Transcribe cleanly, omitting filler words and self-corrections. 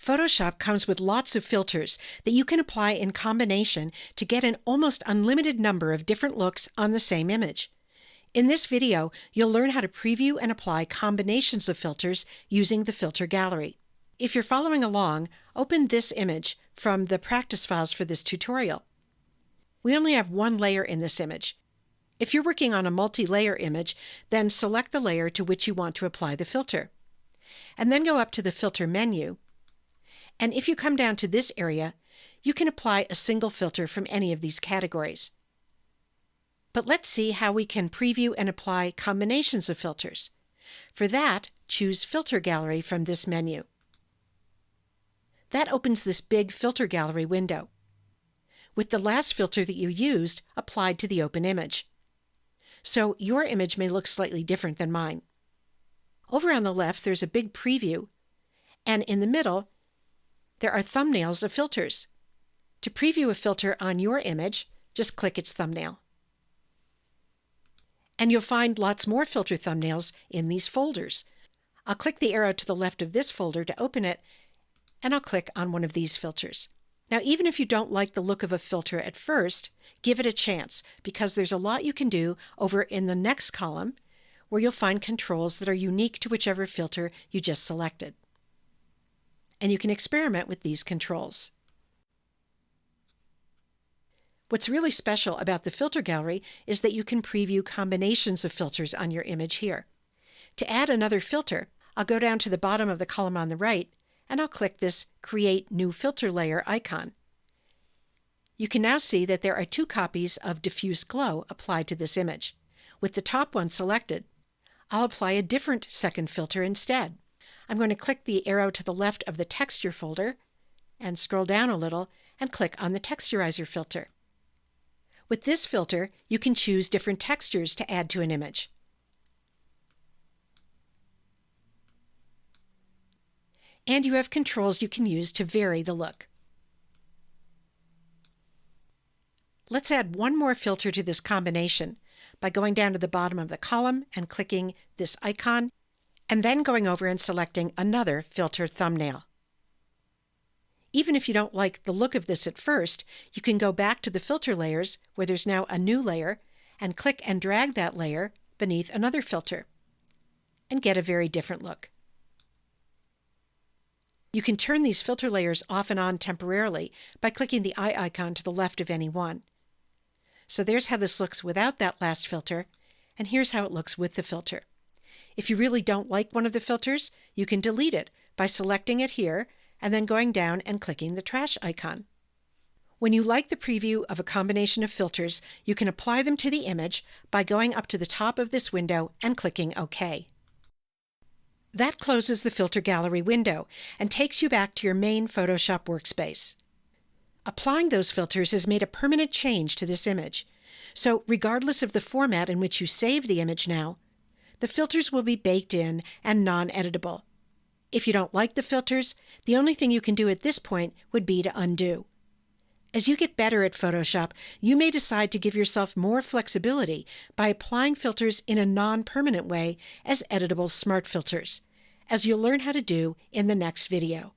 Photoshop comes with lots of filters that you can apply in combination to get an almost unlimited number of different looks on the same image. In this video, you'll learn how to preview and apply combinations of filters using the filter gallery. If you're following along, open this image from the practice files for this tutorial. We only have one layer in this image. If you're working on a multi-layer image, then select the layer to which you want to apply the filter. And then go up to the filter menu. And if you come down to this area, you can apply a single filter from any of these categories. But let's see how we can preview and apply combinations of filters. For that, choose Filter Gallery from this menu. That opens this big filter gallery window, with the last filter that you used applied to the open image. So your image may look slightly different than mine. Over on the left, there's a big preview, and in the middle, there are thumbnails of filters. To preview a filter on your image, just click its thumbnail. And you'll find lots more filter thumbnails in these folders. I'll click the arrow to the left of this folder to open it, and I'll click on one of these filters. Now, even if you don't like the look of a filter at first, give it a chance, because there's a lot you can do over in the next column, where you'll find controls that are unique to whichever filter you just selected. And you can experiment with these controls. What's really special about the filter gallery is that you can preview combinations of filters on your image here. To add another filter, I'll go down to the bottom of the column on the right, and I'll click this Create New Filter Layer icon. You can now see that there are two copies of Diffuse Glow applied to this image. With the top one selected, I'll apply a different second filter instead. I'm going to click the arrow to the left of the Texture folder and scroll down a little and click on the Texturizer filter. With this filter, you can choose different textures to add to an image. And you have controls you can use to vary the look. Let's add one more filter to this combination by going down to the bottom of the column and clicking this icon, and then going over and selecting another filter thumbnail. Even if you don't like the look of this at first, you can go back to the filter layers, where there's now a new layer, and click and drag that layer beneath another filter, and get a very different look. You can turn these filter layers off and on temporarily by clicking the eye icon to the left of any one. So there's how this looks without that last filter, and here's how it looks with the filter. If you really don't like one of the filters, you can delete it by selecting it here and then going down and clicking the trash icon. When you like the preview of a combination of filters, you can apply them to the image by going up to the top of this window and clicking OK. That closes the Filter Gallery window and takes you back to your main Photoshop workspace. Applying those filters has made a permanent change to this image, so regardless of the format in which you save the image now, the filters will be baked in and non-editable. If you don't like the filters, the only thing you can do at this point would be to undo. As you get better at Photoshop, you may decide to give yourself more flexibility by applying filters in a non-permanent way as editable smart filters, as you'll learn how to do in the next video.